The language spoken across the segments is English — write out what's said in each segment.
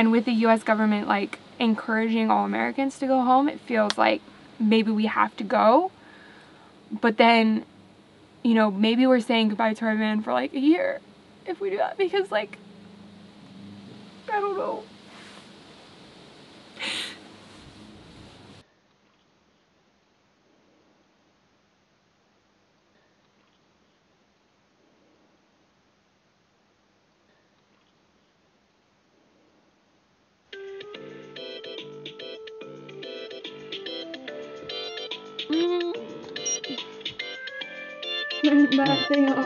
And with the U.S. government, like, encouraging all Americans to go home, it feels like maybe we have to go. But then, you know, maybe we're saying goodbye to our van for, like, a year if we do that. Because, like, I don't know.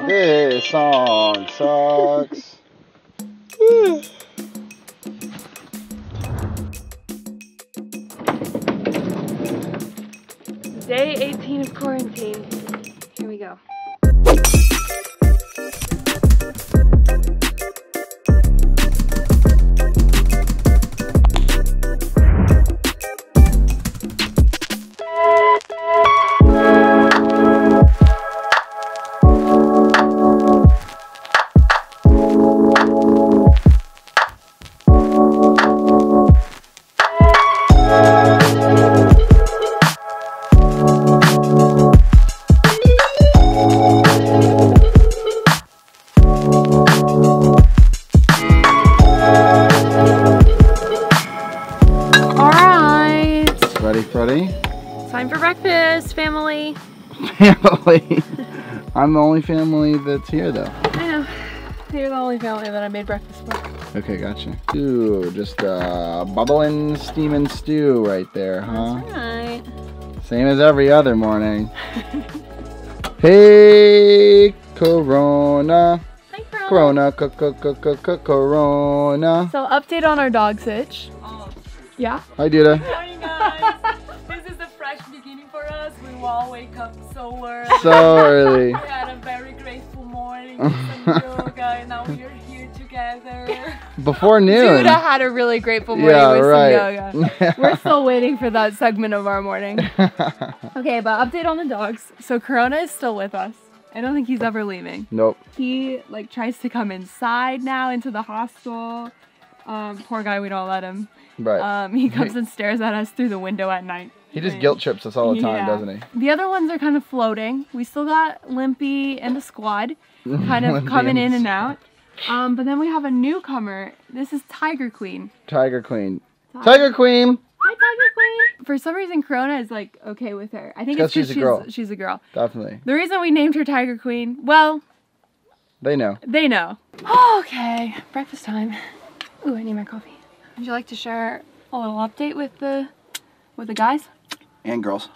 This song sucks. Day 18 of quarantine. Here we go. Ready? Time for breakfast, family. Family. I'm the only family that's here, though. I know. You're the only family that I made breakfast for. Okay, gotcha. Ooh, just bubbling, steaming stew right there, huh? That's right. Same as every other morning. Hey, Corona. Hi, Corona. Corona. So, update on our dog sitch. Oh. Yeah? Hi, Duda. Morning, guys. This is a fresh beginning for us. We all wake up so early. So early. We had a very grateful morning with some yoga, and now we are here together. Before noon. Duda had a really grateful morning with some yoga. We're still waiting for that segment of our morning. Okay, but update on the dogs. So Corona is still with us. I don't think he's ever leaving. Nope. He like tries to come inside now into the hostel. Poor guy, we don't let him. Right. He comes and stares at us through the window at night. He just guilt trips us all the time, doesn't he? The other ones are kind of floating. We still got Limpy and the squad kind of coming in and out. But then we have a newcomer. This is Tiger Queen. Tiger Queen. Tiger Queen! Hi, Tiger Queen! For some reason, Corona is like okay with her. I think it's she's just a girl. She's a girl. Definitely. The reason we named her Tiger Queen, well... They know. They know. Okay, breakfast time. Ooh, I need my coffee. Would you like to share a little update with the guys? And girls.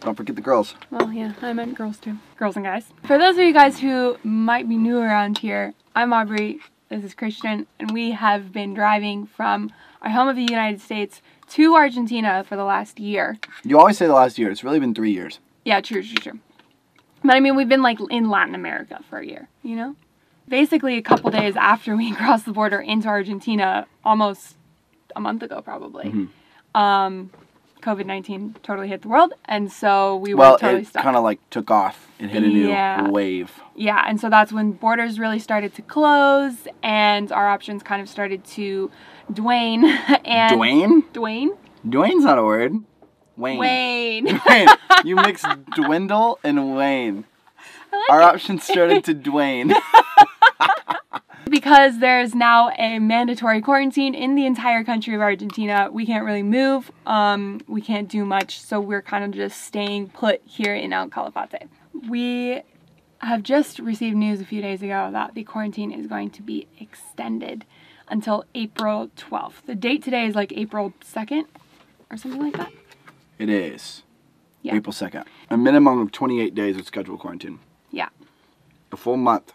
Don't forget the girls. Well, yeah, I meant girls too. Girls and guys. For those of you guys who might be new around here, I'm Aubrey, this is Christian, and we have been driving from our home of the United States to Argentina for the last year. You always say the last year. It's really been 3 years. Yeah, true. But I mean, we've been like in Latin America for a year, you know? Basically, a couple days after we crossed the border into Argentina, almost a month ago probably, COVID-19 totally hit the world, and so we were totally stuck. Well, it kind of like took off and hit a new wave. Yeah, and so that's when borders really started to close, and our options kind of started to wane. And Dwane? Dwane's not a word. Wayne. Wayne. Wayne. You mix dwindle and wane. Our options started to dwane. Because there's now a mandatory quarantine in the entire country of Argentina, we can't really move, we can't do much, so we're kind of just staying put here in El Calafate. We have just received news a few days ago that the quarantine is going to be extended until April 12th. The date today is like April 2nd or something like that. It is. Yeah. April 2nd. A minimum of 28 days of scheduled quarantine. Yeah. A full month.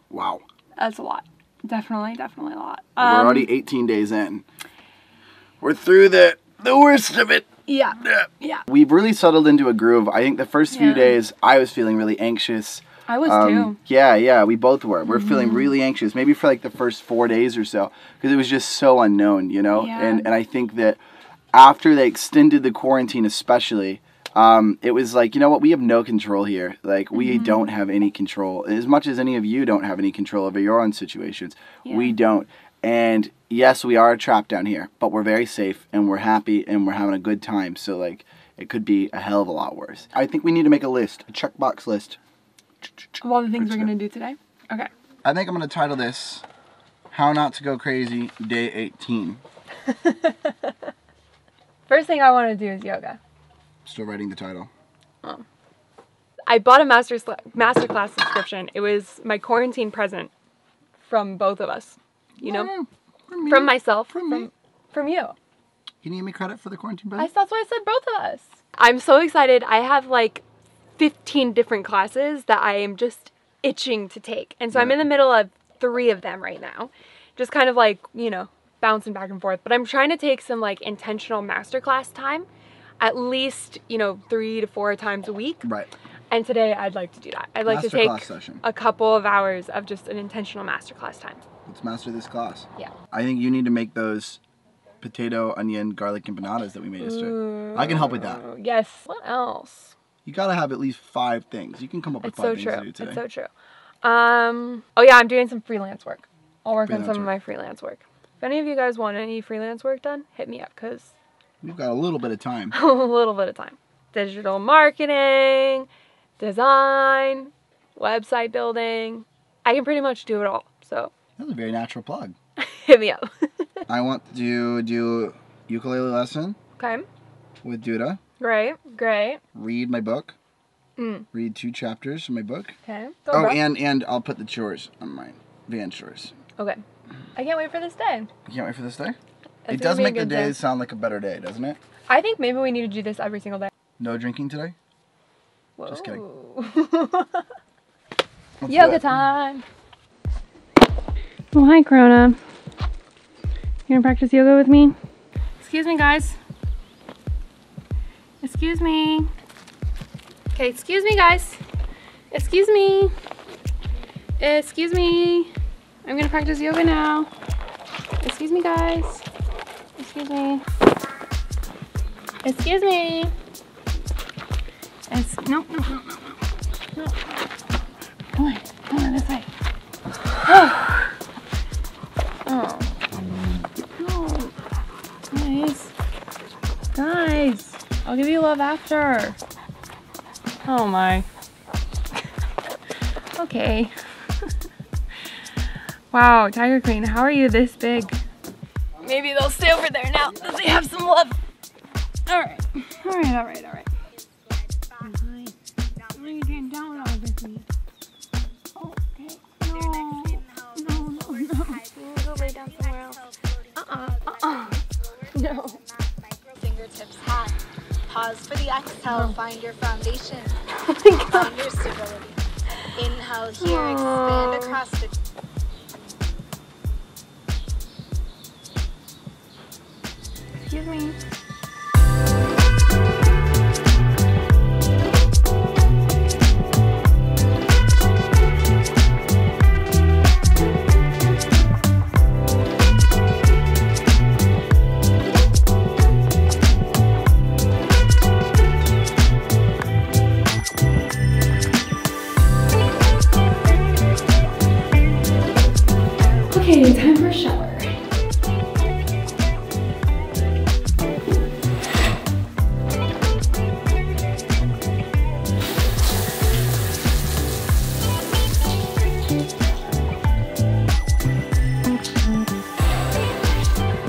Wow. That's a lot. Definitely a lot. We're already 18 days in. We're through the worst of it. Yeah. Yeah. We've really settled into a groove. I think the first few days I was feeling really anxious. I was too. Yeah, we both were. We're feeling really anxious, maybe for like the first 4 days or so, because it was just so unknown, you know? Yeah. And I think that after they extended the quarantine especially, it was like, you know what, we have no control here. Like, we don't have any control. As much as any of you don't have any control over your own situations, we don't. And yes, we are trapped down here, but we're very safe and we're happy and we're having a good time. So like, it could be a hell of a lot worse. I think we need to make a list, a checkbox list. Of all the things we're gonna do today? Okay. I think I'm gonna title this, How Not to Go Crazy, Day 18. First thing I want to do is yoga. Still writing the title. Oh. I bought a masterclass subscription. It was my quarantine present from both of us. You know? From myself. From you. Can you give me credit for the quarantine present? That's why I said both of us. I'm so excited. I have like 15 different classes that I am just itching to take. And so I'm in the middle of 3 of them right now. Just kind of like, you know, bouncing back and forth. But I'm trying to take some like intentional masterclass time. At least, you know, 3 to 4 times a week. Right. And today I'd like to do that. I'd like to take a couple of hours of just an intentional masterclass time. Let's master this class. Yeah. I think you need to make those potato, onion, garlic empanadas that we made yesterday. I can help with that. Yes. What else? You gotta have at least 5 things. You can come up with 5 things to do today. It's so true. Oh yeah, I'm doing some freelance work. I'll work on some of my freelance work. If any of you guys want any freelance work done, hit me up, because we've got a little bit of time. A little bit of time. Digital marketing, design, website building. I can pretty much do it all. So that's a very natural plug. Hit me up. I want to do ukulele lesson. Okay. With Duda. Great. Read my book. Read 2 chapters from my book. Okay. And I'll put the chores on mine. Van chores. Okay. I can't wait for this day. You can't wait for this day? It does make the day sound like a better day, doesn't it? I think maybe we need to do this every single day. No drinking today? Whoa. Just kidding. Yoga time. Well, hi, Corona. You gonna practice yoga with me? Excuse me, guys. Excuse me. Okay, excuse me, guys. Excuse me. Excuse me. I'm gonna practice yoga now. Excuse me, guys. Excuse me. Excuse me. No. Come on, this way. Oh. No. Guys, I'll give you love after. Oh my. Okay. Wow, Tiger Queen, how are you this big? Maybe they'll stay over there now that they have some love. All right. Why are you getting down all with me? Okay. No. Go lay down somewhere else. No. Fingertips high. Pause for the exhale. Find your foundation. Oh my God. Find your stability. Inhale here. Expand across the. Excuse me. Okay, time for a shower.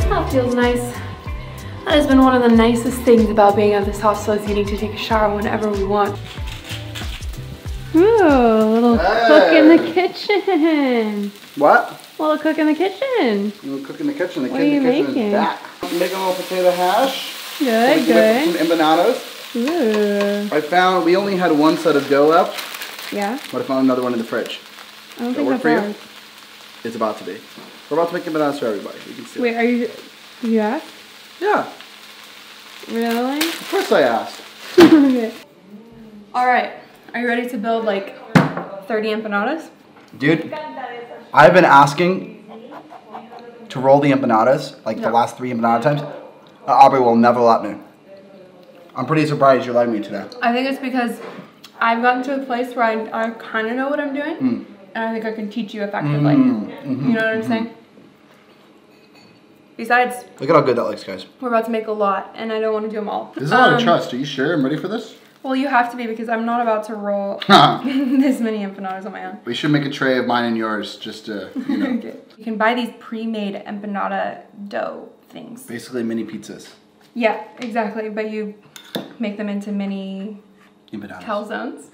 That feels nice. That has been one of the nicest things about being at this hostel, is getting to take a shower whenever we want. Ooh, a little cook in the kitchen. What? A little cook in the kitchen. A little cook in the kitchen. The What are you kitchen making? is back. I'm making a little potato hash. Good. Some empanadas. Ooh. We only had 1 set of dough left, Yeah? but I found another one in the fridge. I don't That think work that's for you? ours. It's about to be. We're about to make empanadas for everybody. You can see. Wait, did you ask? Yeah, Really? of course I asked. Okay. Alright, are you ready to build like 30 empanadas? Dude, I've been asking to roll the empanadas, like the last 3 empanada times. Aubrey will never let me. I'm pretty surprised you're letting me today. I think it's because I've gotten to a place where I kind of know what I'm doing, and I think I can teach you effectively. You know what I'm saying? Besides, Look at how good that looks, guys. we're about to make a lot, and I don't want to do them all. This is a lot of trust. Are you sure I'm ready for this? Well, you have to be because I'm not about to roll this many empanadas on my own. We should make a tray of mine and yours just to, you know. Okay. You can buy these pre-made empanada dough things. Basically mini pizzas. Yeah, exactly. But you make them into mini Empanadas. calzones.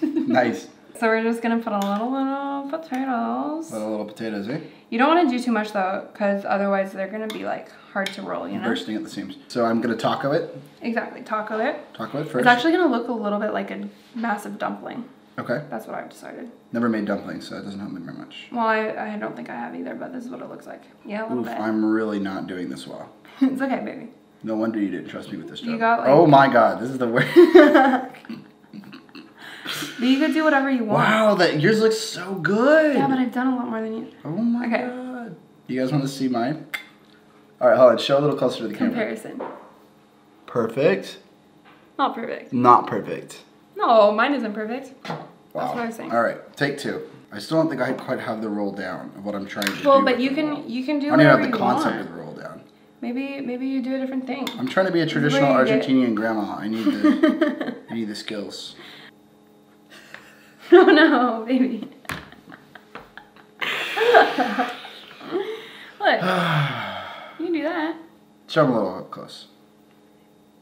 Nice. So we're just gonna put a little potatoes. Little potatoes, eh? You don't want to do too much though, because otherwise they're gonna be like hard to roll, you know? Bursting at the seams. So I'm gonna taco it. Exactly, taco it. Taco it first. It's actually gonna look a little bit like a massive dumpling. Okay. That's what I've decided. Never made dumplings, so it doesn't help me very much. Well, I don't think I have either, but this is what it looks like. Yeah, a little Oof, bit. I'm really not doing this well. It's okay, baby. No wonder you didn't trust me with this job. You got, like- Oh my god, this is the worst. But you could do whatever you want. Wow, that yours looks so good. Yeah, but I've done a lot more than you. Oh my Okay. god. You guys want to see mine? All right, hold on. Show a little closer to the camera. Comparison. Perfect. Not perfect. Not perfect. No, mine isn't perfect. Wow. That's what I was saying. All right, take two. I still don't think I quite have the roll down of what I'm trying to do. Well, but with you the roll. can do I don't even whatever have you the concept want. of the roll down. Maybe you do a different thing. I'm trying to be a traditional where you get- Argentinian grandma. I need the I need the skills. Oh no, baby. Look, you can do that. Show them a little up close.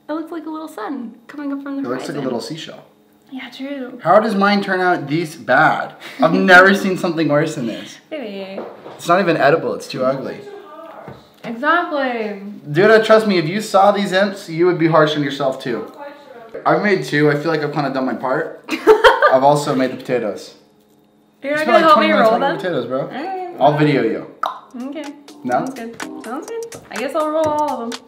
It looks like a little sun coming up from the It looks like horizon. a little seashell. Yeah, true. How does mine turn out this bad? I've never seen something worse than this. Baby. It's not even edible. It's too ugly. Exactly. Dude, trust me, if you saw these imps, you would be harsh on yourself too. I've made two. I feel like I've kind of done my part. I've also made the potatoes. You're It's not been gonna help me minutes roll making them? potatoes, bro. Alright. I'll video you. Okay. No? Sounds good. Sounds good. I guess I'll roll all of them.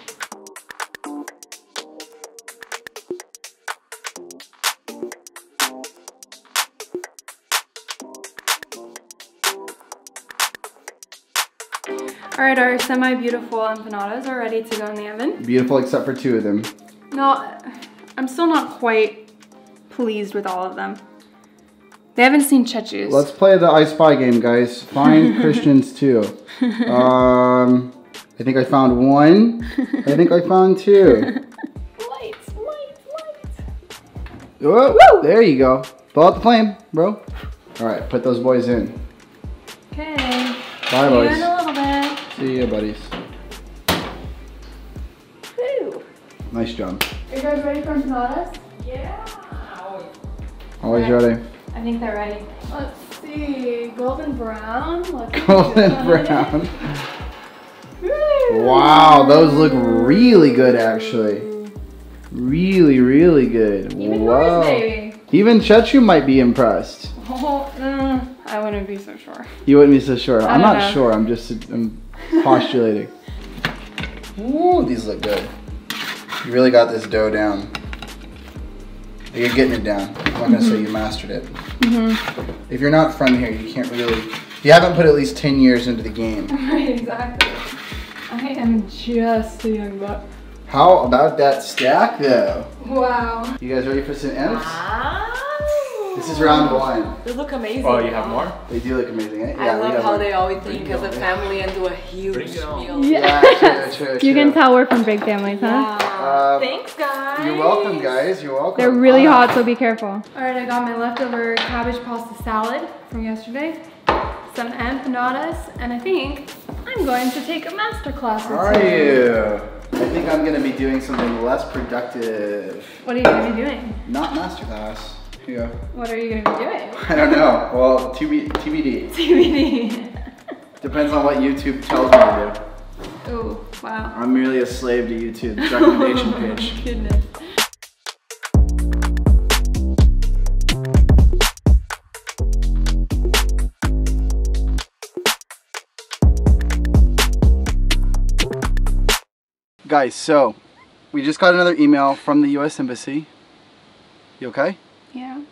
Alright, our semi-beautiful empanadas are ready to go in the oven. Beautiful except for two of them. No, I'm still not quite pleased with all of them. They haven't seen Chechu's. Let's play the I Spy game, guys. Find Christians too. I think I found one. I think I found two. Lights. Whoa, there you go. Blow out the flame, bro. All right, put those boys in. Okay. Bye, See you boys. in a little bit. See ya, buddies. Woo. Nice job. Are you guys ready for empanadas? Always ready. I think they're ready. Let's see. Golden brown. Golden brown. Wow, those look really good, actually. Really, really good. Even Wow. yours, baby. Even Chechu might be impressed. Oh, I wouldn't be so sure. You wouldn't be so sure. I'm don't not know. sure. I'm postulating. Ooh, these look good. You really got this dough down. You're getting it down. I'm not gonna say you mastered it. If you're not from here, you can't really. You haven't put at least 10 years into the game. Right, exactly. I am just a young buck. How about that stack, though? Wow. You guys ready for some imps? Wow. This is round one. They look amazing. Oh, you have more? They do look amazing, eh? I we love got how one. they always think as a family and do a huge meal. Yeah, true. You can tell we're from big families, huh? Thanks, guys. You're welcome, guys. You're welcome. They're really hot, so be careful. All right, I got my leftover cabbage pasta salad from yesterday, some empanadas, and I think I'm going to take a master class or Are two. you? I think I'm gonna be doing something less productive. What are you gonna be doing? Not masterclass. Here you go. What are you gonna be doing? I don't know. Well, TBD. TBD. Depends on what YouTube tells me to do. Oh, wow. I'm merely a slave to YouTube's recommendation page. Goodness. Guys, so we just got another email from the U.S. Embassy. You okay? Yeah.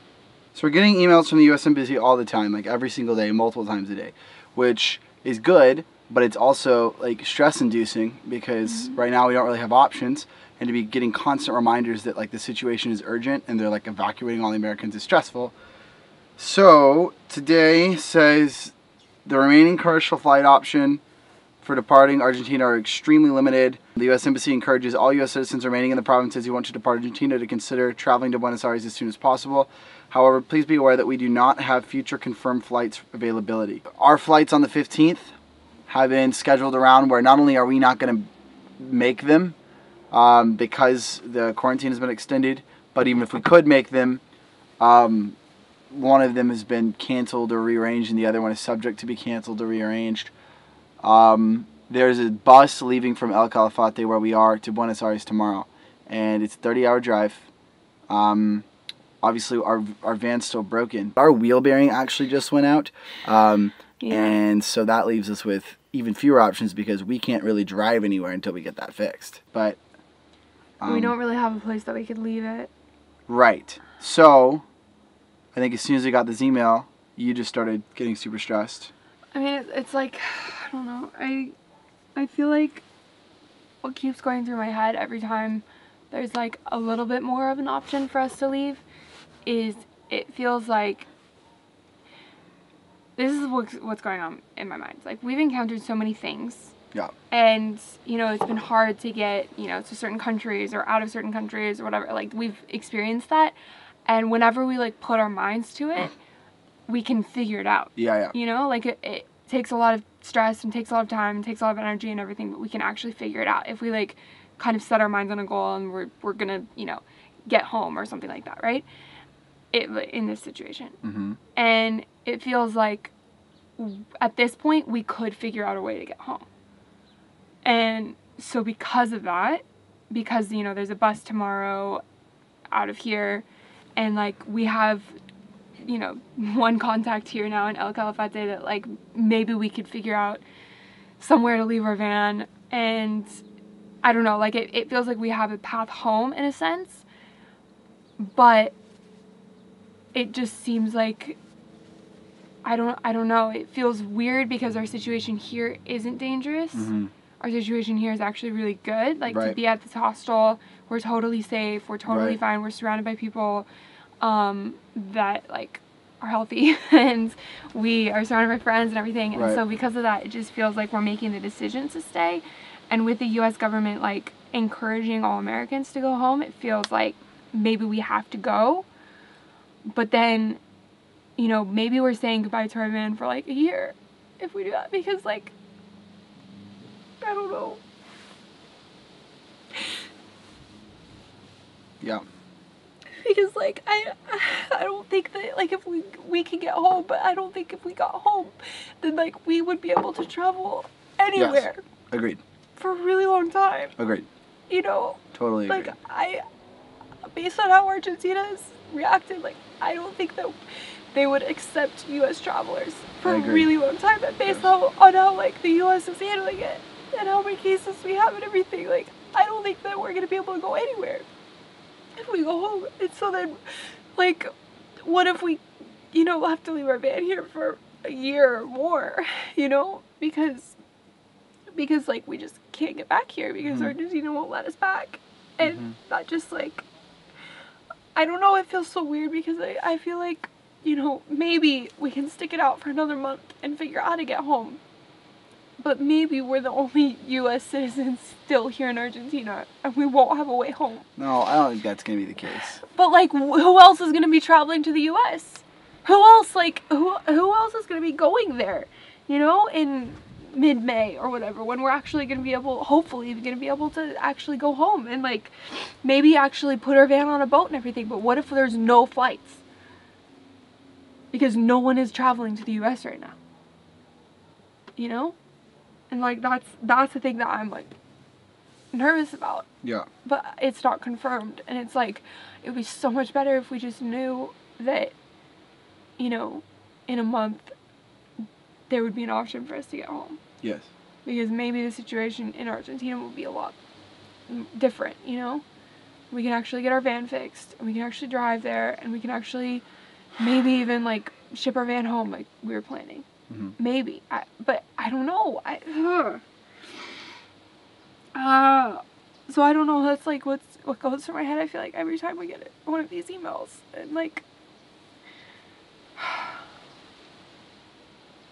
So we're getting emails from the U.S. Embassy all the time, like every single day, multiple times a day, which is good, but it's also like stress-inducing because right now we don't really have options, and to be getting constant reminders that like the situation is urgent and they're like evacuating all the Americans is stressful. So today says the remaining commercial flight option for departing Argentina are extremely limited. The U.S. Embassy encourages all U.S. citizens remaining in the provinces who want to depart Argentina to consider traveling to Buenos Aires as soon as possible. However, please be aware that we do not have future confirmed flights availability. Our flights on the 15th have been scheduled around where not only are we not going to make them because the quarantine has been extended, but even if we could make them, one of them has been canceled or rearranged and the other one is subject to be canceled or rearranged. There's a bus leaving from El Calafate where we are to Buenos Aires tomorrow, and it's a 30-hour drive. Obviously our van's still broken. Our wheel bearing actually just went out, and so that leaves us with even fewer options because we can't really drive anywhere until we get that fixed. But we don't really have a place that we could leave it. Right. So I think as soon as we got this email, you just started getting super stressed. I mean, it's like, I don't know. I feel like what keeps going through my head every time there's like a little bit more of an option for us to leave is it feels like this is what's going on in my mind. Like, we've encountered so many things. Yeah. And, you know, it's been hard to get, you know, to certain countries or out of certain countries or whatever. Like, we've experienced that. And whenever we, like, put our minds to it, we can figure it out. Yeah. You know, like, it takes a lot of stress and takes a lot of time and takes a lot of energy and everything, but we can actually figure it out if we, like, kind of set our minds on a goal and we're gonna, you know, get home or something like that, right? In this situation. Mm-hmm. And it feels like at this point we could figure out a way to get home. And so because of that, because, you know, there's a bus tomorrow out of here, and, like, we have, you know, one contact here now in El Calafate that, like, maybe we could figure out somewhere to leave our van, and I don't know, like, it feels like we have a path home in a sense, but it just seems like I don't know. It feels weird because our situation here isn't dangerous. Mm-hmm. Our situation here is actually really good. Like, right. to be at this hostel, we're totally safe. We're totally right. fine. We're surrounded by people that, like, are healthy. And we are surrounded by friends and everything. And right. so because of that, it just feels like we're making the decision to stay. And with the U.S. government, like, encouraging all Americans to go home, it feels like maybe we have to go. But then, you know, maybe we're saying goodbye to our van for, like, a year if we do that, because, like, I don't know. Yeah. Because, like, I don't think that, like, if we can get home, but I don't think if we got home, then, like, we would be able to travel anywhere. Yes. Agreed. For a really long time. Agreed. You know? Totally agreed. Like, based on how Argentina has reacted, like, I don't think that they would accept U.S. travelers for a really long time. And based on how, like, the U.S. is handling it and how many cases we have and everything, like, I don't think that we're going to be able to go anywhere if we go home. And so then, like, what if we, you know, have to leave our van here for a year or more, you know? Because like, we just can't get back here because Argentina won't let us back. And that just, like, I don't know, it feels so weird because I feel like, you know, maybe we can stick it out for another month and figure out how to get home. But maybe we're the only U.S. citizens still here in Argentina and we won't have a way home. No, I don't think that's going to be the case. But, like, who else is going to be traveling to the U.S.? Who else, like, who else is going to be going there, you know, in mid-May or whatever, when we're actually going to be able, hopefully, going to be able to actually go home and, like, maybe actually put our van on a boat and everything. But what if there's no flights? Because no one is traveling to the U.S. right now. You know? And, like, that's the thing that I'm, like, nervous about. Yeah. But it's not confirmed. And it's like, it would be so much better if we just knew that, you know, in a month, there would be an option for us to get home. Yes. Because maybe the situation in Argentina will be a lot different, you know? We can actually get our van fixed, and we can actually drive there, and we can actually maybe even, like, ship our van home like we were planning. Mm-hmm. Maybe. But I don't know. So I don't know. That's, like, what goes through my head, I feel like, every time we get one of these emails. And, like,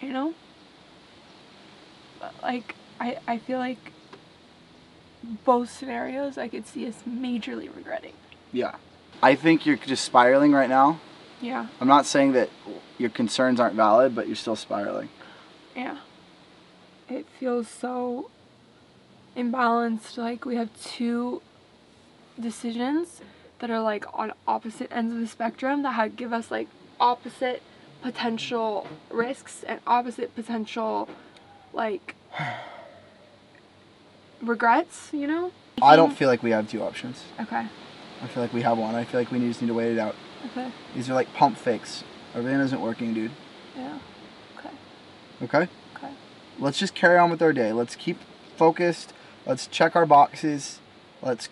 you know? But, like, I feel like both scenarios I could see us majorly regretting. Yeah. I think you're just spiraling right now. Yeah. I'm not saying that your concerns aren't valid, but you're still spiraling. Yeah. It feels so imbalanced. Like we have two decisions that are like on opposite ends of the spectrum that give us like opposite potential risks and opposite potential like regrets, you know? I don't feel like we have two options. Okay. I feel like we have one. I feel like we just need to wait it out. Okay. These are like pump fakes. Everything isn't working, dude. Yeah. Okay. Okay? Okay. Let's just carry on with our day. Let's keep focused. Let's check our boxes. Let's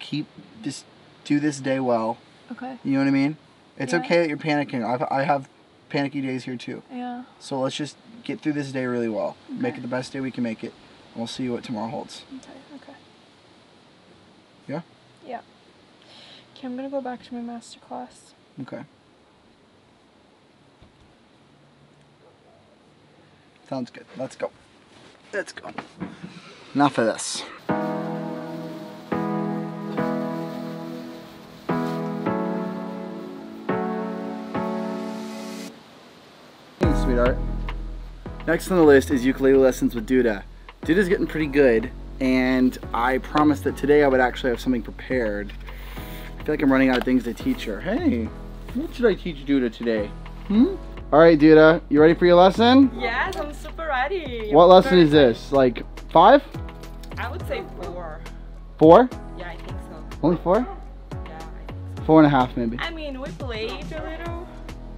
just do this day well. Okay. You know what I mean? It's Yeah. okay that you're panicking. I have panicky days here too. Yeah. So let's just get through this day really well. Okay. Make it the best day we can make it. And we'll see what tomorrow holds. Okay. Okay. Yeah? Yeah. Okay, I'm gonna go back to my master class. Okay. Sounds good. Let's go. Let's go. Enough of this. Hey, sweetheart. Next on the list is ukulele lessons with Duda. Duda's getting pretty good, and I promised that today I would actually have something prepared. I feel like I'm running out of things to teach her. Hey, what should I teach Duda today? All right, Duda, you ready for your lesson? Yes, I'm super ready. What lesson is this? Like 5? I would say 4. 4? Yeah, I think so. Only 4? Yeah, I think 4.5 maybe. so. I mean, we played a little,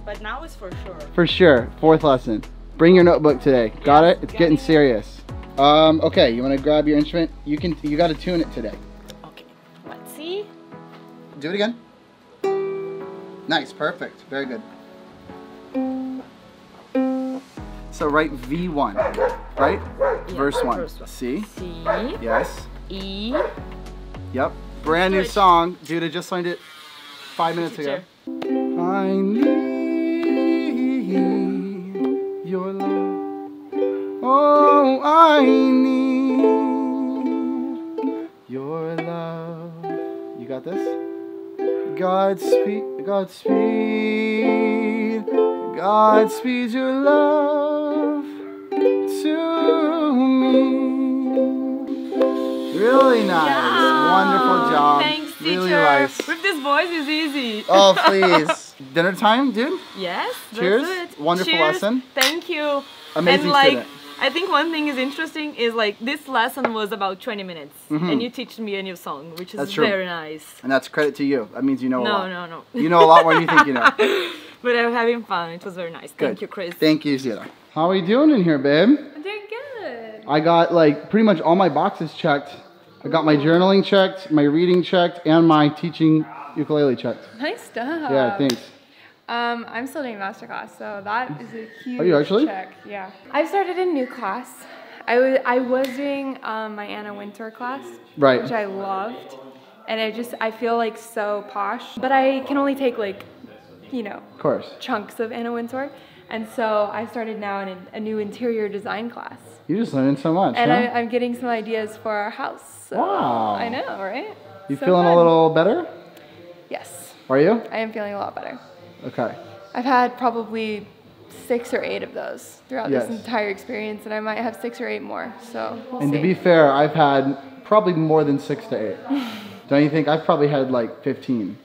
but now it's for sure. For sure, 4th lesson. Bring your notebook today. Got it? It's getting serious. Okay, you want to grab your instrument? You got to tune it today. Okay, let's see. Do it again. Nice, perfect, very good. So write V1, right? Yeah, Verse 1. verse 1. C. C. Yes. E. Yep. Brand new Switch. song. Dude, I just learned it 5 minutes ago. I need your love. Oh, I need your love. You got this? Godspeed, Godspeed, Godspeed your love to me. Really nice. Yeah. Wonderful job. Thanks, teacher. Really nice. With this voice is easy. Oh, please. Dinner time, dude? Yes. Cheers. That's it. Wonderful Cheers. lesson. Thank you. Amazing And like, student. I think one thing is interesting is like this lesson was about 20 minutes and you teach me a new song, which is That's true. very nice. And that's credit to you. That means you know a lot. No. You know a lot more than you think you know. But I'm having fun. It was very nice. Thank you, Chris. Thank you, Zita. How are you doing in here, babe? I'm doing good. I got like pretty much all my boxes checked. I got my journaling checked, my reading checked, and my teaching ukulele checked. Nice stuff. Yeah, thanks. I'm still doing master class, so that is a huge Are you actually? check. Yeah. I've started a new class. I was doing my Anna Wintour class, Right. which I loved, and I feel like so posh, but I can only take like, you know, Of course. chunks of Anna Wintour, and so I started now in a new interior design class, You just learned so much, and huh? I'm getting some ideas for our house. So Wow. I know, right? You So feeling a fun. little better? Yes, Are you? I am feeling a lot better. Okay. I've had probably 6 or 8 of those throughout Yes. this entire experience, and I might have 6 or 8 more. So we'll And see. to be fair, I've had probably more than 6 to 8. Don't you think? I've probably had like 15.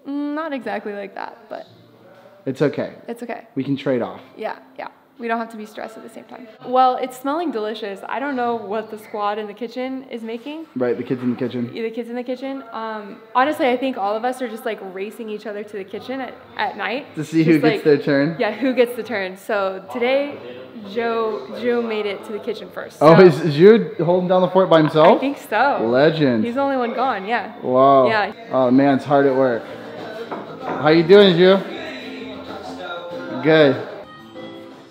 Not exactly like that, but It's okay. it's okay. We can trade off. Yeah. We don't have to be stressed at the same time. Well, it's smelling delicious. I don't know what the squad in the kitchen is making. Right, the kids in the kitchen. The kids in the kitchen. Honestly, I think all of us are just like racing each other to the kitchen at night. To see who Just, gets like, their turn? Yeah, who gets the turn. So today, Joe made it to the kitchen first. Oh, so is Jude holding down the fort by himself? I think so. Legend. He's the only one gone, yeah. Wow. Yeah. Oh, man, it's hard at work. How you doing, Jude? Good.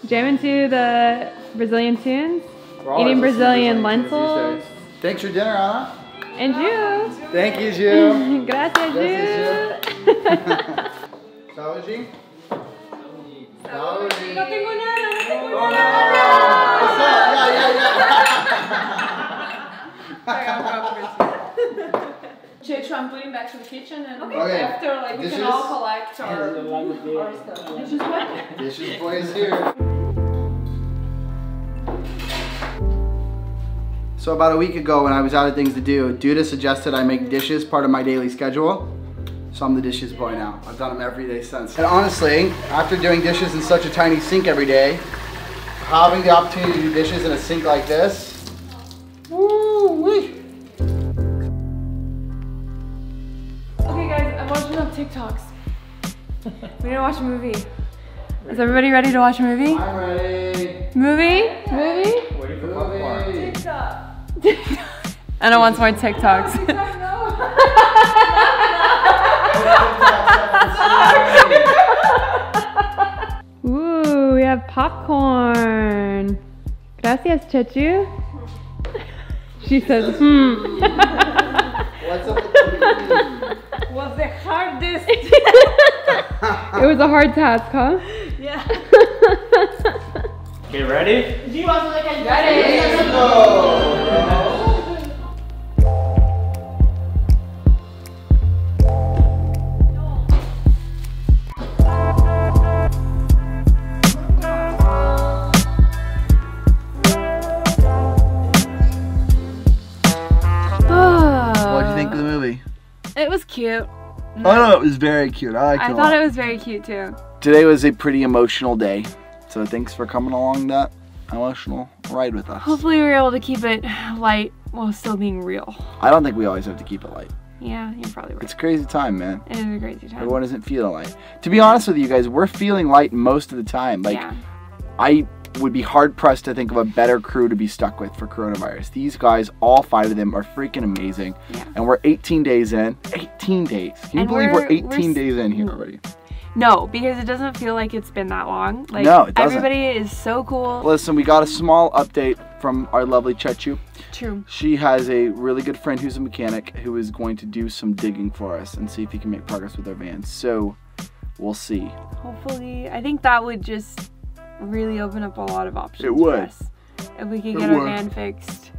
Jamming to the Brazilian tunes, We're always eating listening to Brazilian Brazilian tunes lentils, these days. Thanks for dinner, Anna. and Ju. Thank you, Jude. Gracias, Ju. Saúde. Saúde. No tengo nada, no tengo Oh, nada. no. What's up? Yeah. Chechu, I'm putting back to the kitchen and Okay. after like we can all collect our stuff. Dishes what? Dishes boy is here. So about a week ago when I was out of things to do, Duda suggested I make dishes part of my daily schedule. So I'm the dishes boy now. I've done them every day since. And honestly, after doing dishes in such a tiny sink every day, having the opportunity to do dishes in a sink like this, woo-wee. Okay guys, I'm watching up TikToks. We need to watch a movie. Is everybody ready to watch a movie? I'm ready. Movie? Movie? Waiting for popcorn. TikTok. Anna wants more TikToks. Ooh, we have popcorn. Gracias, Chechu. She says, What's up with the Was the hardest. It was a hard task, huh? Yeah. Okay, ready? Do you want to like a Let's go! What did you think of the movie? It was cute. Oh no, it was very cute. I liked it I a thought lot. it was very cute too. Today was a pretty emotional day, so thanks for coming along that emotional ride with us. Hopefully we were able to keep it light while still being real. I don't think we always have to keep it light. Yeah, you're probably right. It's a crazy time, man. It is a crazy time. Everyone isn't feeling light. To be honest with you guys, we're feeling light most of the time. Like, yeah. I would be hard pressed to think of a better crew to be stuck with for coronavirus. These guys, all 5 of them, are freaking amazing. Yeah. And we're 18 days in. 18 days. Can you And believe we're we're 18 days in here already? No, because it doesn't feel like it's been that long. Like, No, it doesn't. everybody is so cool. Listen, we got a small update from our lovely Chechu. True. She has a really good friend who's a mechanic who is going to do some digging for us and see if he can make progress with our vans. So, we'll see. Hopefully, I think that would just really open up a lot of options It would. for us. If we could It get our would. van fixed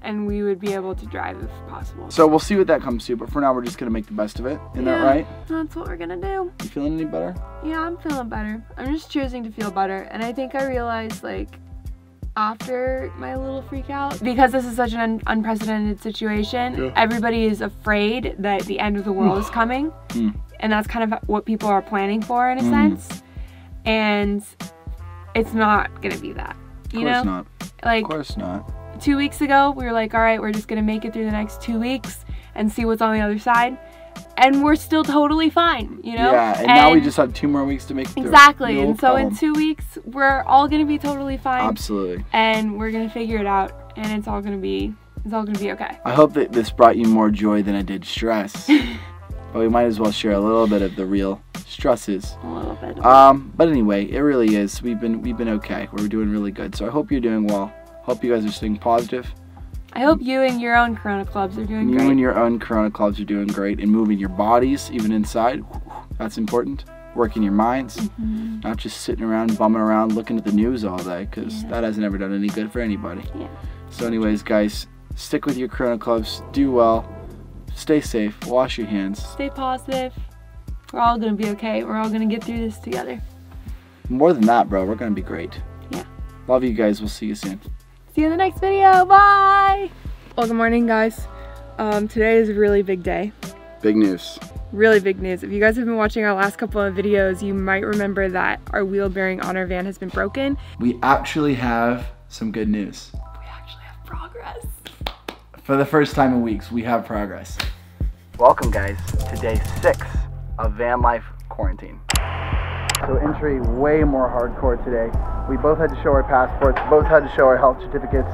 and we would be able to drive if possible. So, we'll see what that comes to, but for now, we're just going to make the best of it. Isn't that right? That's what we're gonna do. You feeling any better? Yeah, I'm feeling better. I'm just choosing to feel better. And I think I realized, like, after my little freak out, because this is such an unprecedented situation, everybody is afraid that the end of the world is coming. And that's kind of what people are planning for in a sense. And it's not gonna be that. You know? Of course not. Like, Of course not. 2 weeks ago, we were like, all right, we're just gonna make it through the next 2 weeks and see what's on the other side. And we're still totally fine, you know? Yeah, and now we just have 2 more weeks to make it through. Exactly, No and so problem. in 2 weeks, we're all gonna be totally fine. Absolutely. And we're gonna figure it out, and it's all gonna be okay. I hope that this brought you more joy than it did stress. But we might as well share a little bit of the real stresses. A little bit. But anyway, it really is. We've been okay. We're doing really good. So I hope you're doing well. Hope you guys are staying positive. I hope you and your own Corona clubs are doing You great. and your own Corona clubs are doing great and moving your bodies, even inside. That's important. Working your minds, not just sitting around, bumming around, looking at the news all day, because that hasn't ever done any good for anybody. Yeah. So anyways, guys, stick with your Corona clubs. Do well. Stay safe. Wash your hands. Stay positive. We're all gonna be okay. We're all gonna get through this together. More than that, bro, we're going to be great. Yeah. Love you guys. We'll see you soon. See you in the next video. Bye! Well, good morning, guys. Today is a really big day. Big news. Really big news. If you guys have been watching our last couple of videos, you might remember that our wheel bearing on our van has been broken. We actually have some good news. We actually have progress. For the first time in weeks, we have progress. Welcome, guys, to day 6 of van life quarantine. So entry way more hardcore today. We both had to show our passports, both had to show our health certificates.